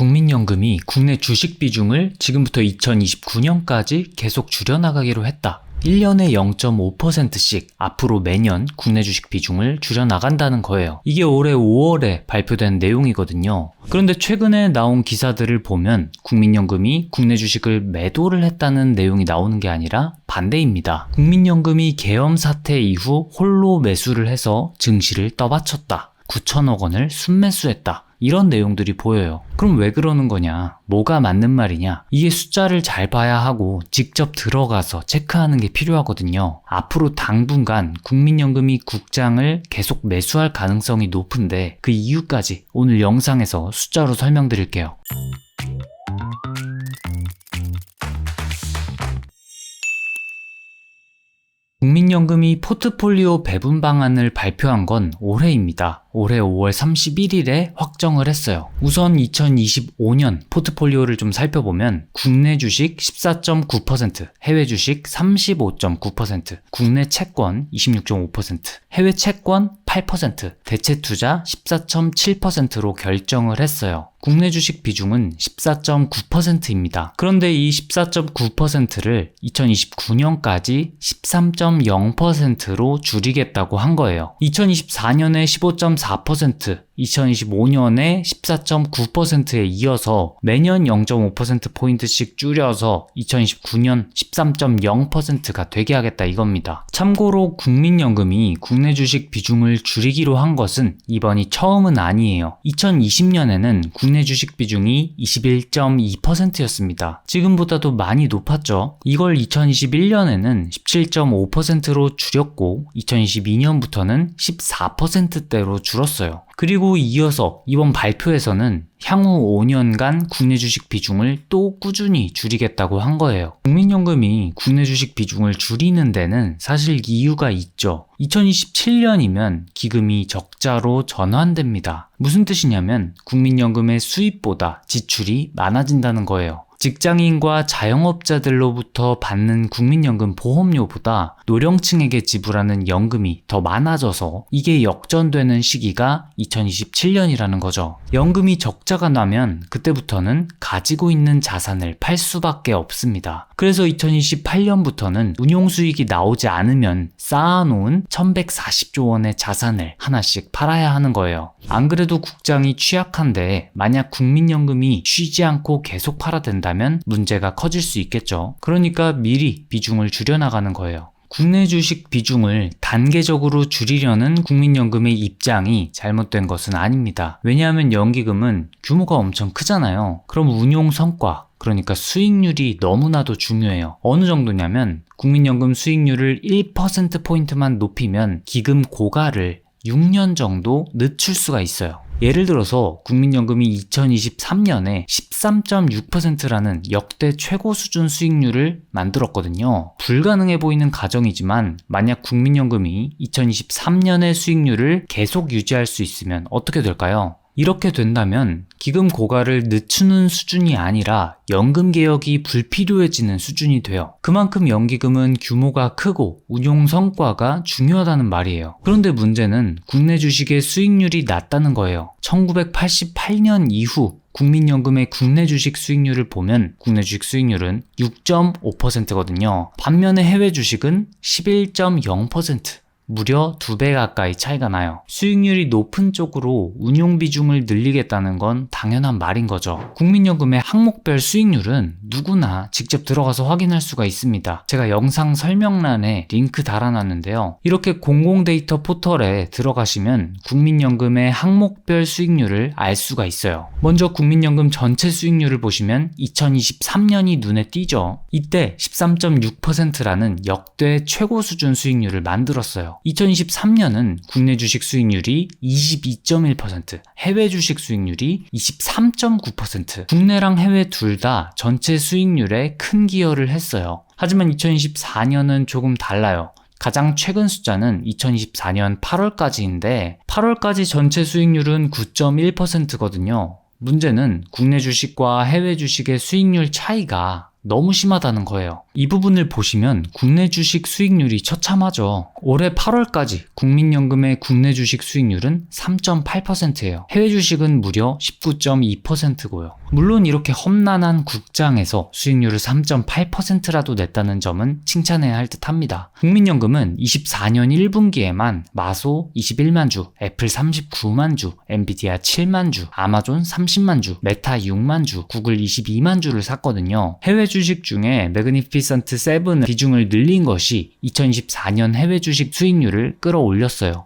국민연금이 국내 주식 비중을 지금부터 2029년까지 계속 줄여나가기로 했다. 1년에 0.5%씩 앞으로 매년 국내 주식 비중을 줄여나간다는 거예요. 이게 올해 5월에 발표된 내용이거든요. 그런데 최근에 나온 기사들을 보면 국민연금이 국내 주식을 매도를 했다는 내용이 나오는 게 아니라 반대입니다. 국민연금이 계엄 사태 이후 홀로 매수를 해서 증시를 떠받쳤다. 9천억 원을 순매수했다. 이런 내용들이 보여요. 그럼 왜 그러는 거냐? 뭐가 맞는 말이냐? 이게 숫자를 잘 봐야 하고 직접 들어가서 체크하는 게 필요하거든요. 앞으로 당분간 국민연금이 국장을 계속 매수할 가능성이 높은데 그 이유까지 오늘 영상에서 숫자로 설명드릴게요. 국민연금이 포트폴리오 배분 방안을 발표한 건 올해입니다. 올해 5월 31일에 확정을 했어요. 우선 2025년 포트폴리오를 좀 살펴보면 국내 주식 14.9%, 해외 주식 35.9%, 국내 채권 26.5%, 해외 채권 8%, 대체 투자 14.7%로 결정을 했어요. 국내 주식 비중은 14.9%입니다. 그런데 이 14.9%를 2029년까지 13.0%로 줄이겠다고 한 거예요. 2024년에 15.4%, 2025년에 14.9%에 이어서 매년 0.5%포인트씩 줄여서 2029년 13.0%가 되게 하겠다 이겁니다. 참고로 국민연금이 국내 주식 비중을 줄이기로 한 것은 이번이 처음은 아니에요. 2020년에는 국내 주식 비중이 21.2%였습니다. 지금보다도 많이 높았죠. 이걸 2021년에는 17.5%로 줄였고 2022년부터는 14%대로 줄었어요. 그리고 이어서 이번 발표에서는 향후 5년간 국내 주식 비중을 또 꾸준히 줄이겠다고 한 거예요. 국민연금이 국내 주식 비중을 줄이는 데는 사실 이유가 있죠. 2027년이면 기금이 적자로 전환됩니다. 무슨 뜻이냐면 국민연금의 수입보다 지출이 많아진다는 거예요. 직장인과 자영업자들로부터 받는 국민연금 보험료보다 노령층에게 지불하는 연금이 더 많아져서 이게 역전되는 시기가 2027년이라는 거죠. 연금이 적자가 나면 그때부터는 가지고 있는 자산을 팔 수밖에 없습니다. 그래서 2028년부터는 운용수익이 나오지 않으면 쌓아놓은 1140조 원의 자산을 하나씩 팔아야 하는 거예요. 안 그래도 국장이 취약한데 만약 국민연금이 쉬지 않고 계속 팔아댄다면 문제가 커질 수 있겠죠. 그러니까 미리 비중을 줄여나가는 거예요. 국내 주식 비중을 단계적으로 줄이려는 국민연금의 입장이 잘못된 것은 아닙니다. 왜냐하면 연기금은 규모가 엄청 크잖아요. 그럼 운용 성과, 그러니까 수익률이 너무나도 중요해요. 어느 정도냐면 국민연금 수익률을 1%포인트만 높이면 기금 고가를 6년 정도 늦출 수가 있어요. 예를 들어서 국민연금이 2023년에 13.6%라는 역대 최고 수준 수익률을 만들었거든요. 불가능해 보이는 가정이지만 만약 국민연금이 2023년의 수익률을 계속 유지할 수 있으면 어떻게 될까요? 이렇게 된다면 기금 고가를 늦추는 수준이 아니라 연금 개혁이 불필요해지는 수준이 돼요. 그만큼 연기금은 규모가 크고 운용 성과가 중요하다는 말이에요. 그런데 문제는 국내 주식의 수익률이 낮다는 거예요. 1988년 이후 국민연금의 국내 주식 수익률을 보면 국내 주식 수익률은 6.5%거든요. 반면에 해외 주식은 11.0%. 무려 2배 가까이 차이가 나요. 수익률이 높은 쪽으로 운용 비중을 늘리겠다는 건 당연한 말인 거죠. 국민연금의 항목별 수익률은 누구나 직접 들어가서 확인할 수가 있습니다. 제가 영상 설명란에 링크 달아놨는데요. 이렇게 공공데이터 포털에 들어가시면 국민연금의 항목별 수익률을 알 수가 있어요. 먼저 국민연금 전체 수익률을 보시면 2023년이 눈에 띄죠. 이때 13.6%라는 역대 최고 수준 수익률을 만들었어요. 2023년은 국내 주식 수익률이 22.1%, 해외 주식 수익률이 23.9%, 국내랑 해외 둘 다 전체 수익률에 큰 기여를 했어요. 하지만 2024년은 조금 달라요. 가장 최근 숫자는 2024년 8월까지인데 8월까지 전체 수익률은 9.1%거든요. 문제는 국내 주식과 해외 주식의 수익률 차이가 너무 심하다는 거예요. 이 부분을 보시면 국내 주식 수익률이 처참하죠. 올해 8월까지 국민연금의 국내 주식 수익률은 3.8%예요. 해외 주식은 무려 19.2%고요. 물론 이렇게 험난한 국장에서 수익률을 3.8%라도 냈다는 점은 칭찬해야 할 듯합니다. 국민연금은 24년 1분기에만 마소 21만 주, 애플 39만 주, 엔비디아 7만 주, 아마존 30만 주, 메타 6만 주, 구글 22만 주를 샀거든요. 해외 주식 중에 매그니피선트 7의 비중을 늘린 것이 2024년 해외 주식 수익률을 끌어올렸어요.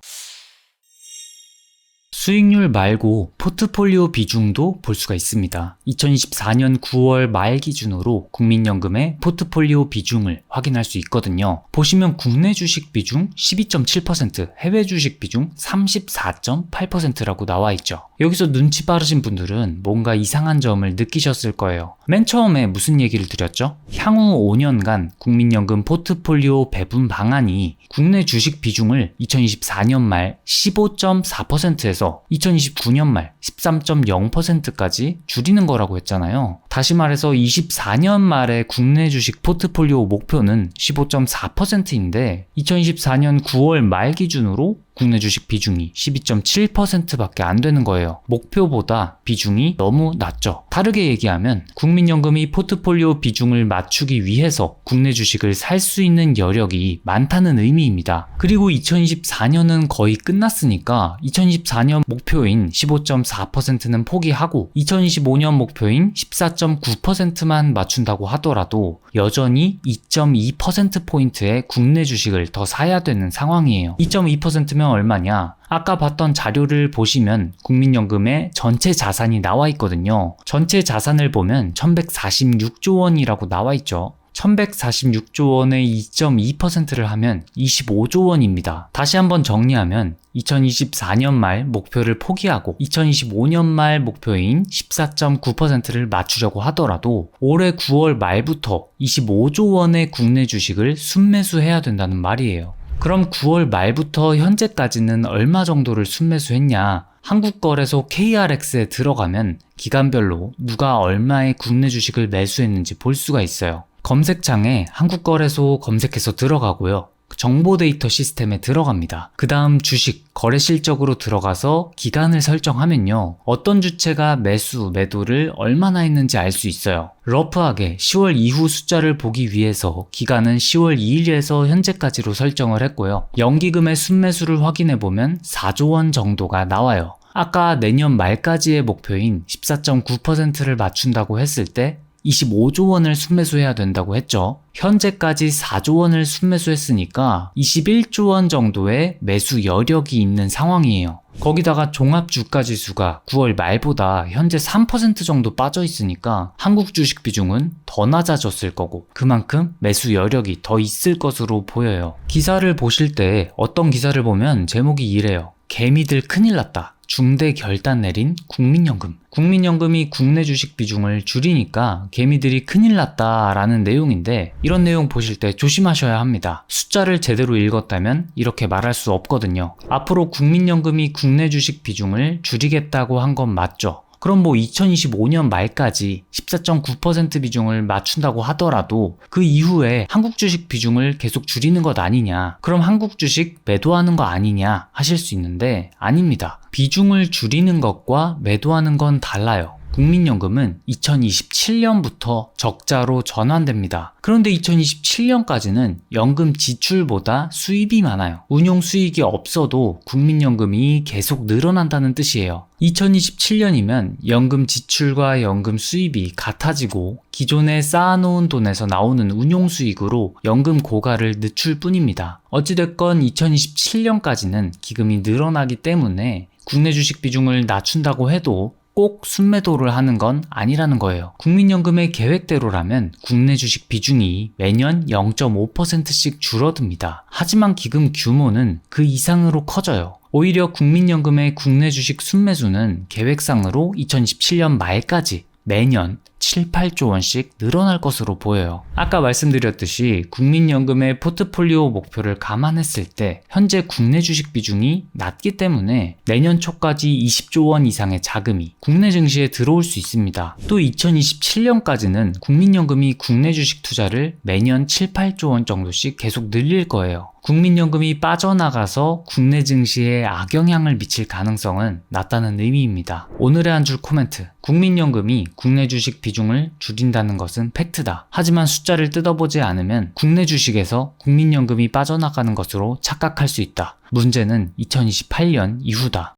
수익률 말고 포트폴리오 비중도 볼 수가 있습니다. 2024년 9월 말 기준으로 국민연금의 포트폴리오 비중을 확인할 수 있거든요. 보시면 국내 주식 비중 12.7%, 해외 주식 비중 34.8%라고 나와 있죠. 여기서 눈치 빠르신 분들은 뭔가 이상한 점을 느끼셨을 거예요. 맨 처음에 무슨 얘기를 드렸죠? 향후 5년간 국민연금 포트폴리오 배분 방안이 국내 주식 비중을 2024년 말 15.4%에서 2029년 말 13.0%까지 줄이는 거라고 했잖아요. 다시 말해서 24년 말에 국내 주식 포트폴리오 목표는 15.4%인데 2024년 9월 말 기준으로 국내 주식 비중이 12.7%밖에 안 되는 거예요. 목표보다 비중이 너무 낮죠. 다르게 얘기하면 국민연금이 포트폴리오 비중을 맞추기 위해서 국내 주식을 살 수 있는 여력이 많다는 의미입니다. 그리고 2024년은 거의 끝났으니까 2024년 목표인 15.4%는 포기하고 2025년 목표인 14.9%만 맞춘다고 하더라도 여전히 2.2%포인트의 국내 주식을 더 사야 되는 상황이에요. 2.2%면 얼마냐? 아까 봤던 자료를 보시면 국민연금의 전체 자산이 나와 있거든요. 전체 자산을 보면 1146조 원이라고 나와 있죠. 1146조 원의 2.2%를 하면 25조 원입니다. 다시 한번 정리하면 2024년 말 목표를 포기하고 2025년 말 목표인 14.9%를 맞추려고 하더라도 올해 9월 말부터 25조 원의 국내 주식을 순매수해야 된다는 말이에요. 그럼 9월 말부터 현재까지는 얼마 정도를 순매수했냐? 한국거래소 KRX에 들어가면 기간별로 누가 얼마의 국내 주식을 매수했는지 볼 수가 있어요. 검색창에 한국거래소 검색해서 들어가고요. 정보 데이터 시스템에 들어갑니다. 그 다음 주식, 거래 실적으로 들어가서 기간을 설정하면요. 어떤 주체가 매수, 매도를 얼마나 했는지 알 수 있어요. 러프하게 10월 이후 숫자를 보기 위해서 기간은 10월 2일에서 현재까지로 설정을 했고요. 연기금의 순매수를 확인해보면 4조 원 정도가 나와요. 아까 내년 말까지의 목표인 14.9%를 맞춘다고 했을 때 25조 원을 순매수해야 된다고 했죠. 현재까지 4조 원을 순매수했으니까 21조 원 정도의 매수 여력이 있는 상황이에요. 거기다가 종합주가지수가 9월 말보다 현재 3% 정도 빠져 있으니까 한국 주식 비중은 더 낮아졌을 거고 그만큼 매수 여력이 더 있을 것으로 보여요. 기사를 보실 때 어떤 기사를 보면 제목이 이래요. 개미들 큰일 났다. 중대 결단 내린 국민연금. 국민연금이 국내 주식 비중을 줄이니까 개미들이 큰일 났다 라는 내용인데 이런 내용 보실 때 조심하셔야 합니다. 숫자를 제대로 읽었다면 이렇게 말할 수 없거든요. 앞으로 국민연금이 국내 주식 비중을 줄이겠다고 한 건 맞죠. 그럼 2025년 말까지 14.9% 비중을 맞춘다고 하더라도 그 이후에 한국 주식 비중을 계속 줄이는 것 아니냐, 그럼 한국 주식 매도하는 거 아니냐 하실 수 있는데 아닙니다. 비중을 줄이는 것과 매도하는 건 달라요. 국민연금은 2027년부터 적자로 전환됩니다. 그런데 2027년까지는 연금 지출보다 수입이 많아요. 운용 수익이 없어도 국민연금이 계속 늘어난다는 뜻이에요. 2027년이면 연금 지출과 연금 수입이 같아지고 기존에 쌓아놓은 돈에서 나오는 운용 수익으로 연금 고가를 늦출 뿐입니다. 어찌됐건 2027년까지는 기금이 늘어나기 때문에 국내 주식 비중을 낮춘다고 해도 꼭 순매도를 하는 건 아니라는 거예요. 국민연금의 계획대로라면 국내 주식 비중이 매년 0.5%씩 줄어듭니다. 하지만 기금 규모는 그 이상으로 커져요. 오히려 국민연금의 국내 주식 순매수는 계획상으로 2017년 말까지 매년 7, 8조 원씩 늘어날 것으로 보여요. 아까 말씀드렸듯이 국민연금의 포트폴리오 목표를 감안했을 때 현재 국내 주식 비중이 낮기 때문에 내년 초까지 20조 원 이상의 자금이 국내 증시에 들어올 수 있습니다. 또 2027년까지는 국민연금이 국내 주식 투자를 매년 7, 8조 원 정도씩 계속 늘릴 거예요. 국민연금이 빠져나가서 국내 증시에 악영향을 미칠 가능성은 낮다는 의미입니다. 오늘의 한 줄 코멘트. 국민연금이 국내 주식 비중을 줄인다는 것은 팩트다. 하지만 숫자를 뜯어보지 않으면 국내 주식에서 국민연금이 빠져나가는 것으로 착각할 수 있다. 문제는 2028년 이후다.